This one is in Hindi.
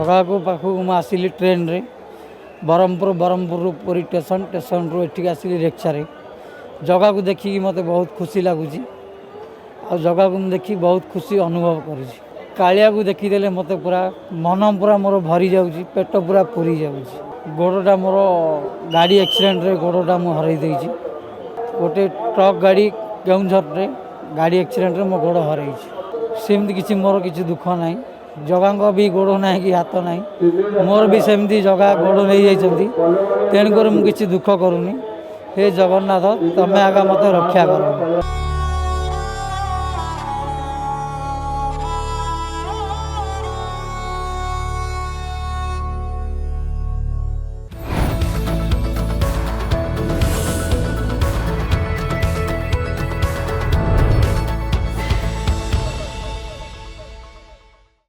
जगह को पाखक मुझे आसिली ट्रेन रे ब्रह्मपुर पुरी स्टेशन रू एठिक आसिली रिक्शा जगह को देखिकी मत बहुत खुशी लगुच आ जगह को देखी बहुत खुशी अनुभव कर कालिया को देखीदे मत पूरा मन पूरा मोर भरी जाऊँगी पेट पूरा पूरी जाऊँगी गोड़टा मोर गाड़ी एक्सीडेंट रे गोड़टा मुझे हरई देछि गोटे ट्रक गाड़ी केउझर रे गाड़ी एक्सीडेंट रे मो गोड़ हरई सेमती किसी मोर किसी दुख ना जगह भी गोड़ ना कि हाथ ना मोर भी सेमती जगह गोड़ नहीं जाइछंती तेणुकर मुझे दुख करूनी हे जगन्नाथ तमें आगा मत रक्षा कर।